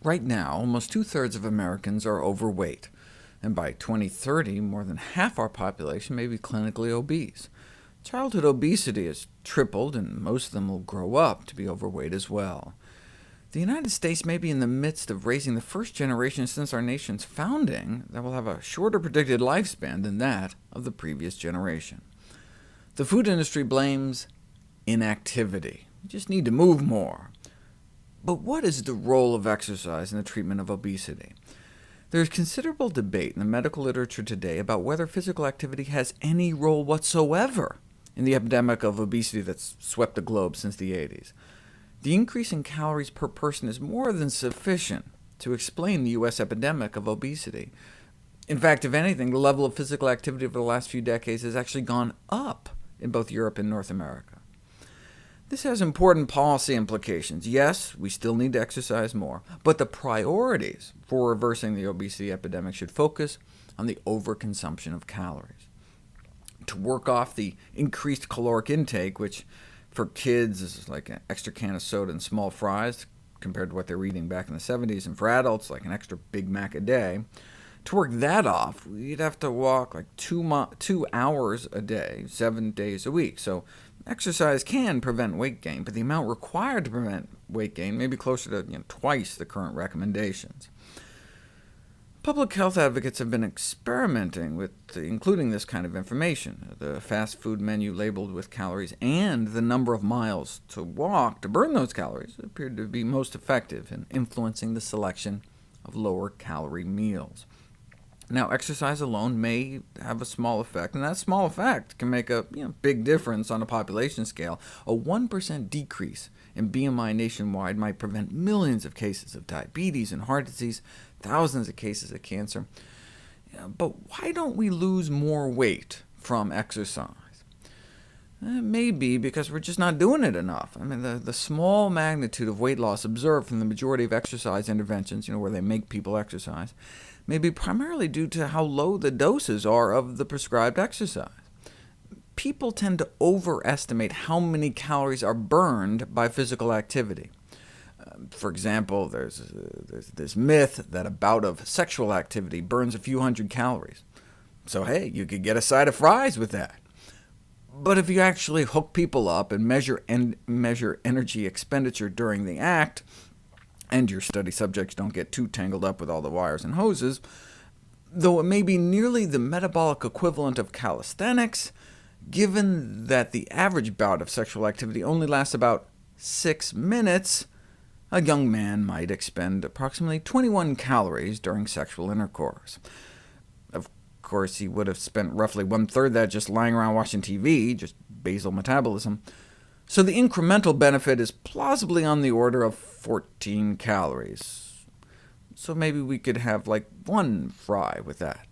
Right now, almost two-thirds of Americans are overweight, and by 2030, more than half our population may be clinically obese. Childhood obesity has tripled, and most of them will grow up to be overweight as well. The United States may be in the midst of raising the first generation since our nation's founding that will have a shorter predicted lifespan than that of the previous generation. The food industry blames inactivity. We just need to move more. But what is the role of exercise in the treatment of obesity? There is considerable debate in the medical literature today about whether physical activity has any role whatsoever in the epidemic of obesity that's swept the globe since the 80s. The increase in calories per person is more than sufficient to explain the U.S. epidemic of obesity. In fact, if anything, the level of physical activity over the last few decades has actually gone up in both Europe and North America. This has important policy implications. Yes, we still need to exercise more, but the priorities for reversing the obesity epidemic should focus on the overconsumption of calories. To work off the increased caloric intake, which for kids is like an extra can of soda and small fries, compared to what they were eating back in the 70s, and for adults, like an extra Big Mac a day, to work that off, we'd have to walk like 2 hours a day, 7 days a week. So exercise can prevent weight gain, but the amount required to prevent weight gain may be closer to twice the current recommendations. Public health advocates have been experimenting with including this kind of information. The fast food menu labeled with calories and the number of miles to walk to burn those calories appeared to be most effective in influencing the selection of lower-calorie meals. Now, exercise alone may have a small effect, and that small effect can make a big difference on a population scale. A 1% decrease in BMI nationwide might prevent millions of cases of diabetes and heart disease, thousands of cases of cancer. But why don't we lose more weight from exercise? It may be because we're just not doing it enough. I mean, the small magnitude of weight loss observed from the majority of exercise interventions, where they make people exercise, may be primarily due to how low the doses are of the prescribed exercise. People tend to overestimate how many calories are burned by physical activity. For example, there's this myth that a bout of sexual activity burns a few hundred calories. So hey, you could get a side of fries with that. But if you actually hook people up and measure energy expenditure during the act, and your study subjects don't get too tangled up with all the wires and hoses, though it may be nearly the metabolic equivalent of calisthenics, given that the average bout of sexual activity only lasts about 6 minutes, a young man might expend approximately 21 calories during sexual intercourse. Of course, he would have spent roughly one-third that just lying around watching TV, just basal metabolism. So the incremental benefit is plausibly on the order of 14 calories. So maybe we could have like one fry with that.